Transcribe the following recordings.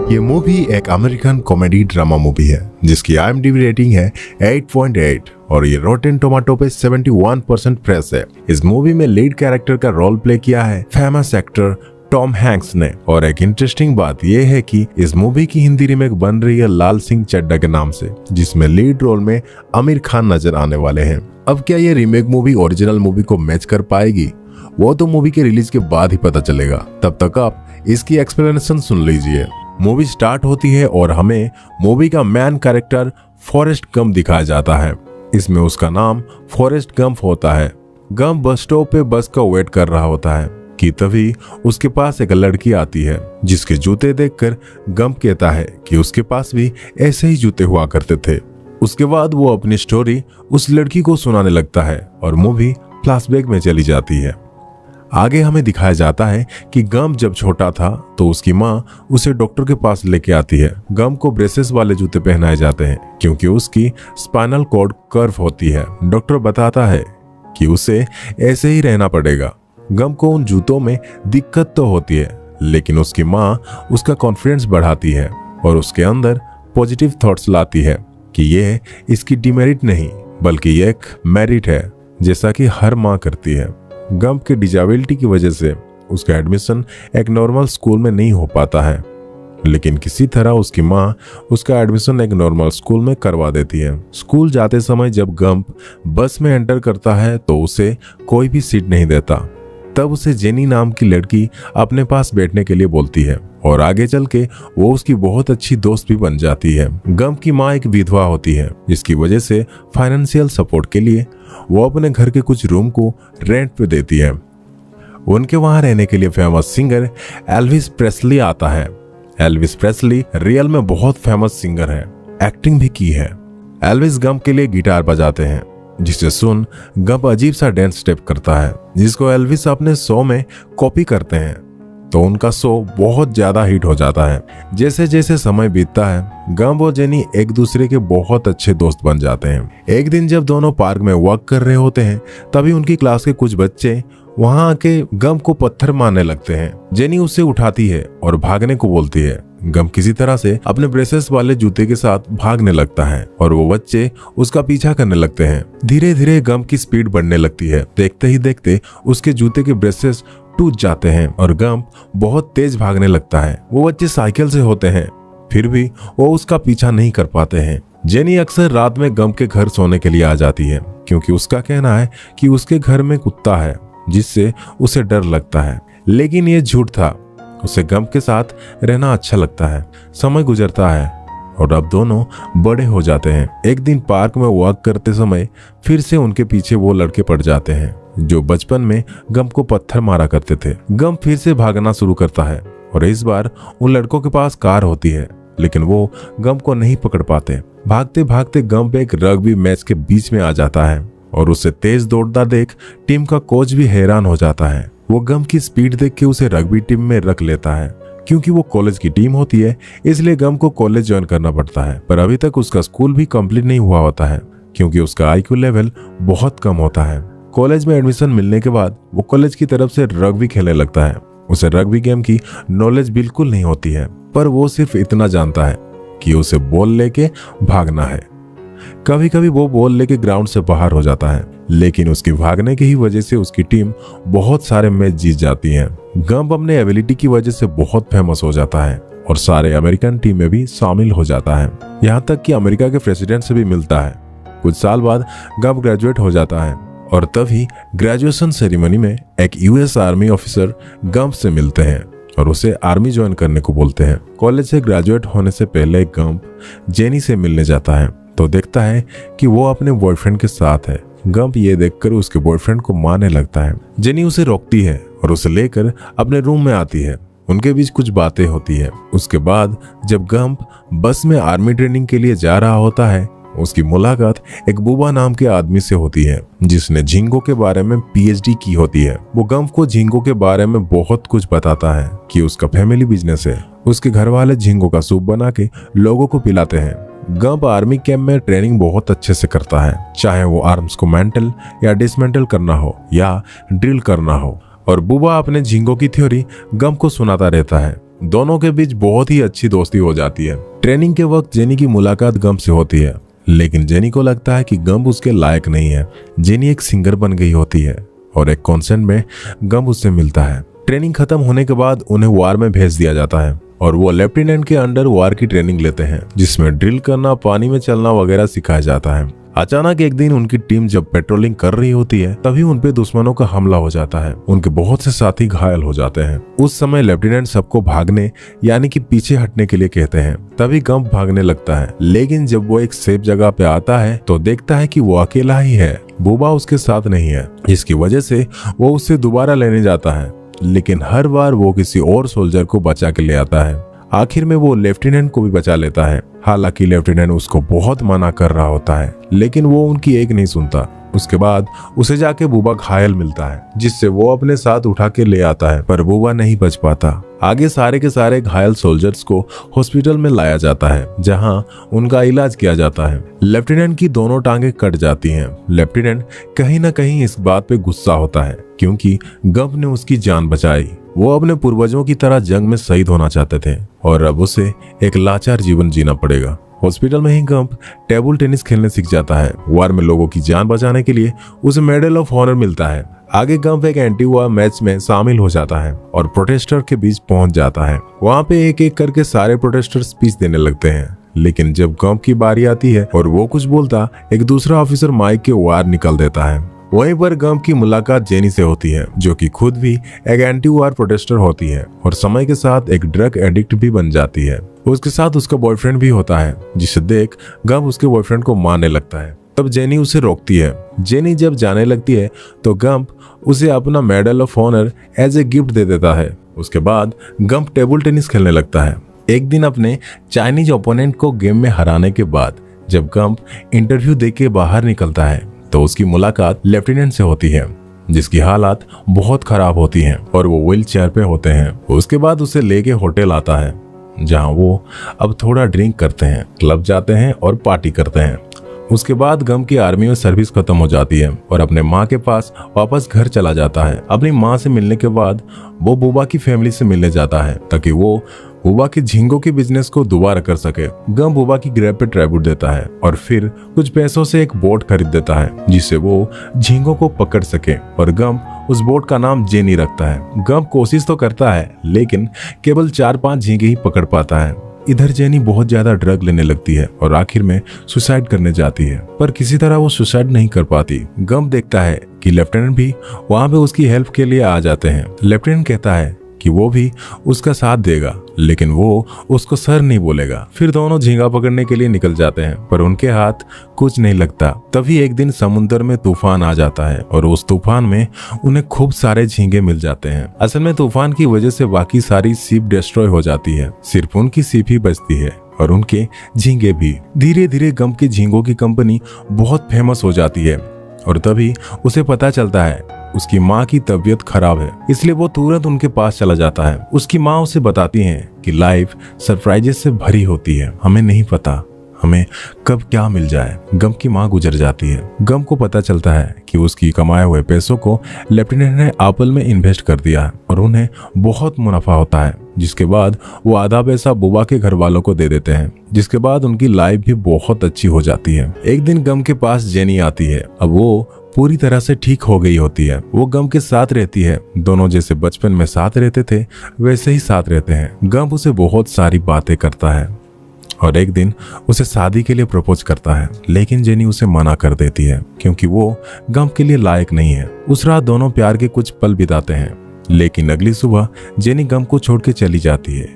ये मूवी एक American comedy drama movie है जिसकी IMDb रेटिंग है 8.8 और ये रोटेन टोमेटो पे 71% प्रेस है। इस मूवी में लीड कैरेक्टर का रोल प्ले किया है फेमस एक्टर टॉम हैंक्स ने। और एक इंटरेस्टिंग बात यह है कि इस मूवी की हिंदी रीमेक बन रही है लाल सिंह चड्ढा के नाम से, जिसमें लीड रोल में आमिर खान नजर आने वाले हैं। अब क्या ये रीमेक मूवी ओरिजिनल मूवी को मैच कर पाएगी, वो तो मूवी के रिलीज के बाद ही पता चलेगा। तब तक आप इसकी एक्सप्लेनेशन सुन लीजिए। मूवी स्टार्ट होती है और हमें मूवी का मेन कैरेक्टर फॉरेस्ट गंप दिखाया जाता है। इसमें उसका नाम फॉरेस्ट गंप होता है। गंप बस स्टॉप पे बस का वेट कर रहा होता है कि तभी उसके पास एक लड़की आती है जिसके जूते देखकर गंप कहता है कि उसके पास भी ऐसे ही जूते हुआ करते थे। उसके बाद वो अपनी स्टोरी उस लड़की को सुनाने लगता है और मूवी फ्लैशबैक में चली जाती है। आगे हमें दिखाया जाता है कि गंप जब छोटा था तो उसकी माँ उसे डॉक्टर के पास लेके आती है। गंप को ब्रेसेस वाले जूते पहनाए जाते हैं क्योंकि उसकी स्पाइनल कॉर्ड कर्व होती है। डॉक्टर बताता है कि उसे ऐसे ही रहना पड़ेगा। गंप को उन जूतों में दिक्कत तो होती है, लेकिन उसकी माँ उसका कॉन्फिडेंस बढ़ाती है और उसके अंदर पॉजिटिव थॉट्स लाती है कि ये इसकी डिमेरिट नहीं बल्कि ये एक मेरिट है, जैसा कि हर माँ करती है। गंप की डिसेबिलिटी की वजह से उसका एडमिशन एक नॉर्मल स्कूल में नहीं हो पाता है, लेकिन किसी तरह उसकी माँ उसका एडमिशन एक नॉर्मल स्कूल में करवा देती है। स्कूल जाते समय जब गंप बस में एंटर करता है तो उसे कोई भी सीट नहीं देता। तब उसे जेनी नाम की लड़की अपने पास बैठने के लिए बोलती है और आगे चल के वो उसकी बहुत अच्छी दोस्त भी बन जाती है। गंप की माँ एक विधवा होती है, जिसकी वजह से फाइनेंशियल सपोर्ट के लिए वो अपने घर के कुछ रूम को रेंट पे देती है। उनके वहां रहने के लिए फेमस सिंगर एल्विस प्रेस्ली आता है। एल्विस प्रेस्ली रियल में बहुत फेमस सिंगर है, एक्टिंग भी की है। एल्विस गंप के लिए गिटार बजाते हैं, जिसे सुन गंप अजीब सा डांस स्टेप करता है, जिसको एल्विस अपने शो में कॉपी करते हैं। तो उनका शो बहुत ज्यादा हिट हो जाता है। जैसे जैसे समय बीतता है गंप और जेनी एक दूसरे के बहुत अच्छे दोस्त बन जाते हैं। एक दिन जब दोनों पार्क में वॉक कर रहे होते हैं तभी उनकी क्लास के कुछ बच्चे वहां आके गंप को पत्थर मारने लगते हैं। जेनी उसे उठाती है और भागने को बोलती है। गंप किसी तरह से अपने ब्रेसेस वाले जूते के साथ भागने लगता है और वो बच्चे उसका पीछा करने लगते हैं। धीरे धीरे गंप की स्पीड बढ़ने लगती है। देखते ही देखते उसके जूते के ब्रेसेस टूट जाते हैं और गंप बहुत तेज भागने लगता है। वो बच्चे साइकिल से होते हैं, फिर भी वो उसका पीछा नहीं कर पाते हैं। जेनी अक्सर रात में गंप के घर सोने के लिए आ जाती है क्योंकि उसका कहना है कि उसके घर में कुत्ता है जिससे उसे डर लगता है, लेकिन ये झूठ था। उसे गंप के साथ रहना अच्छा लगता है। समय गुजरता है और अब दोनों बड़े हो जाते हैं। एक दिन पार्क में वॉक करते समय फिर से उनके पीछे वो लड़के पड़ जाते हैं जो बचपन में गंप को पत्थर मारा करते थे। गंप फिर से भागना शुरू करता है और इस बार उन लड़कों के पास कार होती है, लेकिन वो गंप को नहीं पकड़ पाते। भागते भागते गंप एक रग्बी मैच के बीच में आ जाता है और उसे तेज दौड़ता देख टीम का कोच भी हैरान हो जाता है। वो गंप की स्पीड देख के उसे रग्बी टीम में रख लेता है। क्योंकि वो कॉलेज की टीम होती है इसलिए गंप को कॉलेज ज्वाइन करना पड़ता है, पर अभी तक उसका स्कूल भी कंप्लीट नहीं हुआ होता है क्योंकि उसका IQ लेवल बहुत कम होता है। कॉलेज में एडमिशन मिलने के बाद वो कॉलेज की तरफ से रग्बी खेलने लगता है। उसे रग्बी गेम की नॉलेज बिल्कुल नहीं होती है, पर वो सिर्फ इतना जानता है कि उसे बॉल लेके भागना है। कभी कभी वो बॉल लेके ग्राउंड से बाहर हो जाता है, लेकिन उसकी भागने की ही वजह से उसकी टीम बहुत सारे मैच जीत जाती है। गंप अपने एबिलिटी की वजह से बहुत फेमस हो जाता है और सारे अमेरिकन टीम में भी शामिल हो जाता है, यहाँ तक कि अमेरिका के प्रेसिडेंट से भी मिलता है। कुछ साल बाद गंप ग्रेजुएट हो जाता है और तभी ग्रेजुएशन सेरेमनी में एक US आर्मी ऑफिसर गंप से मिलते हैं और उसे आर्मी ज्वाइन करने को बोलते हैं। कॉलेज से ग्रेजुएट होने से पहले गंप जेनी से मिलने जाता है तो देखता है कि वो अपने बॉयफ्रेंड के साथ है। गंप ये देखकर उसके बॉयफ्रेंड को मारने लगता है। जेनी उसे रोकती है और उसे लेकर अपने रूम में आती है। उनके बीच कुछ बातें होती है। उसके बाद जब गंप बस में आर्मी ट्रेनिंग के लिए जा रहा होता है उसकी मुलाकात एक बुबा नाम के आदमी से होती है जिसने झींगों के बारे में PhD की होती है। वो गंप को झींगों के बारे में बहुत कुछ बताता है कि उसका फैमिली बिजनेस है। उसके घर वाले झींगों का सूप बना के लोगों को पिलाते हैं। गंप आर्मी कैंप में ट्रेनिंग बहुत अच्छे से करता है, चाहे वो आर्म्स को मेंटल या डिसमेंटल करना हो या ड्रिल करना हो। और बुबा अपने झींगों की थ्योरी गंप को सुनाता रहता है। दोनों के बीच बहुत ही अच्छी दोस्ती हो जाती है। ट्रेनिंग के वक्त जेनी की मुलाकात गम्प से होती है, लेकिन जेनी को लगता है कि गम्प उसके लायक नहीं है। जेनी एक सिंगर बन गई होती है और एक कॉन्सर्ट में गम्प उससे मिलता है। ट्रेनिंग खत्म होने के बाद उन्हें वार में भेज दिया जाता है और वो लेफ्टिनेंट के अंडर वार की ट्रेनिंग लेते हैं, जिसमें ड्रिल करना, पानी में चलना वगैरह सिखाया जाता है। अचानक एक दिन उनकी टीम जब पेट्रोलिंग कर रही होती है, तभी उन पे दुश्मनों का हमला हो जाता है। उनके बहुत से साथी घायल हो जाते हैं। उस समय लेफ्टिनेंट सबको भागने यानी कि पीछे हटने के लिए कहते हैं। तभी गम्प भागने लगता है, लेकिन जब वो एक सेफ जगह पे आता है तो देखता है कि वो अकेला ही है, बूबा उसके साथ नहीं है। इसकी वजह से वो उससे दोबारा लेने जाता है, लेकिन हर बार वो किसी और सोल्जर को बचा के ले आता है। आखिर में वो लेफ्टिनेंट को भी बचा लेता है। हालांकि लेफ्टिनेंट उसको बहुत मना कर रहा होता है, लेकिन वो उनकी एक नहीं सुनता। उसके बाद उसे जाके बूबा घायल मिलता है, जिससे वो अपने साथ उठा के ले आता है, पर बूबा नहीं बच पाता। आगे सारे के सारे घायल सोल्जर्स को हॉस्पिटल में लाया जाता है, जहां उनका इलाज किया जाता है। लेफ्टिनेंट की दोनों टांगे कट जाती हैं। लेफ्टिनेंट कहीं ना कहीं इस बात पे गुस्सा होता है, क्योंकि गम्प ने उसकी जान बचाई। वो अपने पूर्वजों की तरह जंग में शहीद होना चाहते थे और अब उसे एक लाचार जीवन जीना पड़ेगा। हॉस्पिटल में ही गम्प टेबल टेनिस खेलने सीख जाता है। वार में लोगों की जान बचाने के लिए उसे मेडल ऑफ ऑनर मिलता है। आगे गम्प एक एंटी वार मैच में शामिल हो जाता है और प्रोटेस्टर के बीच पहुंच जाता है। वहां पे एक एक करके सारे प्रोटेस्टर स्पीच देने लगते हैं, लेकिन जब गम्प की बारी आती है और वो कुछ बोलता, एक दूसरा ऑफिसर माइक के वार निकाल देता है। वहीं पर गम्प की मुलाकात जेनी से होती है, जो कि खुद भी एक एंटी वार प्रोटेस्टर होती है और समय के साथ एक ड्रग एडिक्ट भी बन जाती है। उसके साथ उसका बॉयफ्रेंड भी होता है, जिसे देख गम्प उसके बॉयफ्रेंड को मारने लगता है। तब जेनी उसे रोकती है। जेनी जब जाने लगती है तो गम्प उसे अपना medal of honour as a gift दे देता है। उसके बाद गम्प टेबल टेनिस खेलने लगता है। एक दिन अपने चाइनीज ओपोनेंट को गेम में हराने के बाद जब गम्प इंटरव्यू देके बाहर निकलता है तो उसकी मुलाकात लेफ्टिनेंट से होती है, जिसकी हालात बहुत खराब होती हैं और वो व्हील चेयर पे होते हैं। उसके बाद उसे लेके होटल आता है, जहां वो अब थोड़ा ड्रिंक करते हैं, क्लब जाते हैं और पार्टी करते हैं। उसके बाद गम्प की आर्मी में सर्विस खत्म हो जाती है और अपने माँ के पास वापस घर चला जाता है। अपनी माँ से मिलने के बाद वो बूबा की फैमिली से मिलने जाता है, ताकि वो बूबा की झींगों के बिजनेस को दोबारा कर सके। गम्प बूबा की ग्रेव पे ट्रिब्यूट देता है और फिर कुछ पैसों से एक बोट खरीद देता है, जिससे वो झींगों को पकड़ सके, और गम्प उस बोट का नाम जेनी रखता है। गम्प कोशिश तो करता है, लेकिन केवल 4-5 झींगे ही पकड़ पाता है। इधर जेनी बहुत ज्यादा ड्रग लेने लगती है और आखिर में सुसाइड करने जाती है, पर किसी तरह वो सुसाइड नहीं कर पाती। गम्प देखता है कि लेफ्टिनेंट भी वहां पे उसकी हेल्प के लिए आ जाते हैं। लेफ्टिनेंट कहता है कि वो भी उसका साथ देगा, लेकिन वो उसको सर नहीं बोलेगा। फिर दोनों झींगा पकड़ने के लिए निकल जाते हैं, पर उनके हाथ कुछ नहीं लगता। तभी एक दिन समुद्र में तूफान आ जाता है और उस तूफान में उन्हें खूब सारे झींगे मिल जाते हैं। असल में तूफान की वजह से बाकी सारी शिप डिस्ट्रॉय हो जाती है, सिर्फ उनकी शिप ही बचती है और उनके झींगे भी। धीरे धीरे गम्प की झींगों की कंपनी बहुत फेमस हो जाती है और तभी उसे पता चलता है उसकी माँ की तबीयत खराब है, इसलिए वो तुरंत उनके पास चला जाता है। उसकी माँ उसे बताती है कि लाइफ सरप्राइजेस से भरी होती है, हमें नहीं पता हमें कब क्या मिल जाए। गम्प की माँ गुजर जाती है। गम्प को पता चलता है कि उसकी कमाए हुए पैसों को लेफ्टिनेंट ने एप्पल में इन्वेस्ट कर दिया और उन्हें बहुत मुनाफा होता है, जिसके बाद वो आधा पैसा बूबा के घर वालों को दे देते हैं, जिसके बाद उनकी लाइफ भी बहुत अच्छी हो जाती है। एक दिन गम्प के पास जेनी आती है। अब वो पूरी तरह से ठीक हो गई होती है। वो गम्प के साथ रहती है। दोनों जैसे बचपन में साथ रहते थे वैसे ही साथ रहते हैं। गम्प उसे बहुत सारी बातें करता है और एक दिन उसे शादी के लिए प्रपोज करता है, लेकिन जेनी उसे मना कर देती है क्योंकि वो गम्प के लिए लायक नहीं है। उस रात दोनों प्यार के कुछ पल बिताते हैं, लेकिन अगली सुबह जेनी गम्प को छोड़ के चली जाती है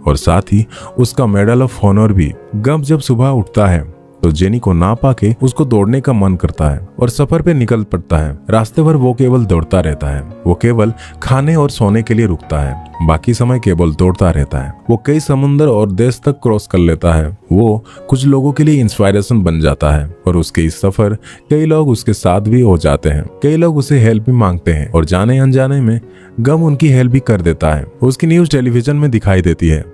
और साथ ही उसका मेडल ऑफ ऑनर भी। गम्प जब सुबह उठता है तो जेनी को ना पाके उसको दौड़ने का मन करता है और सफर पे निकल पड़ता है। रास्ते भर वो केवल दौड़ता रहता है। वो केवल खाने और सोने के लिए रुकता है, बाकी समय केवल दौड़ता रहता है। वो कई समुद्र और देश तक क्रॉस कर लेता है। वो कुछ लोगों के लिए इंस्पायरेशन बन जाता है और उसके इस सफर कई लोग उसके साथ भी हो जाते हैं। कई लोग उसे हेल्प भी मांगते हैं और जाने अनजाने में गम्प उनकी हेल्प भी कर देता है। उसकी न्यूज टेलीविजन में दिखाई देती है,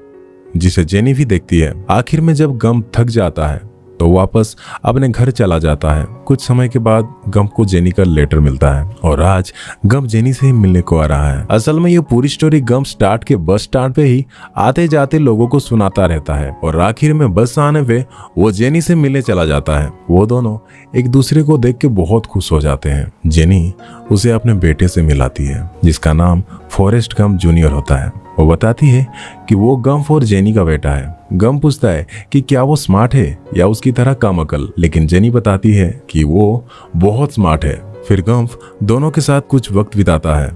जिसे जेनी भी देखती है। आखिर में जब गम्प थक जाता है तो वापस अपने घर चला जाता है। कुछ समय के बाद गम्प को जेनी का लेटर मिलता है और आज गम्प जेनी से ही मिलने को आ रहा है। असल में ये पूरी स्टोरी गम्प स्टार्ट के बस स्टैंड पे ही आते जाते लोगों को सुनाता रहता है और आखिर में बस आने पे वो जेनी से मिलने चला जाता है। वो दोनों एक दूसरे को देख के बहुत खुश हो जाते हैं। जेनी उसे अपने बेटे से मिलाती है जिसका नाम फॉरेस्ट गम्प जूनियर होता है। वो बताती है कि वो गम्प और जेनी का बेटा है। गम्प पूछता है कि क्या वो स्मार्ट है या उसकी तरह कम अकल, लेकिन जेनी बताती है कि वो बहुत स्मार्ट है। फिर गम्प दोनों के साथ कुछ वक्त बिताता है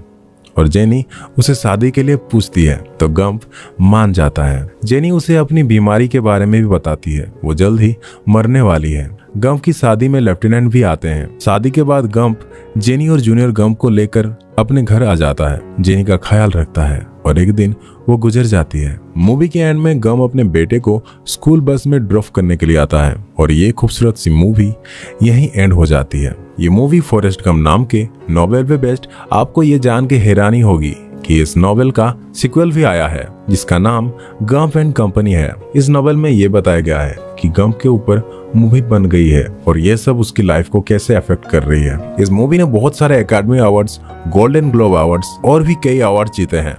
और जेनी उसे शादी के लिए पूछती है तो गम्प मान जाता है। जेनी उसे अपनी बीमारी के बारे में भी बताती है, वो जल्द ही मरने वाली है। गम्प की शादी में लेफ्टिनेंट भी आते हैं। शादी के बाद गम्प जेनी और जूनियर गम्प को लेकर अपने घर आ जाता है, जेनी का ख्याल रखता है और एक दिन वो गुजर जाती है। मूवी के एंड में गम्प अपने बेटे को स्कूल बस में ड्रॉप करने के लिए आता है और ये खूबसूरत सी मूवी यहीं एंड हो जाती है। ये मूवी फॉरेस्ट गम्प नाम के नॉवेल पे बेस्ड। आपको ये जान के हैरानी होगी कि इस नॉवेल का सिक्वल भी आया है जिसका नाम गम्प एंड कंपनी है। इस नॉवेल में ये बताया गया है कि गम्प के ऊपर मूवी बन गई है और ये सब उसकी लाइफ को कैसे अफेक्ट कर रही है। इस मूवी ने बहुत सारे academy awards, golden globe awards और भी कई अवार्ड जीते हैं।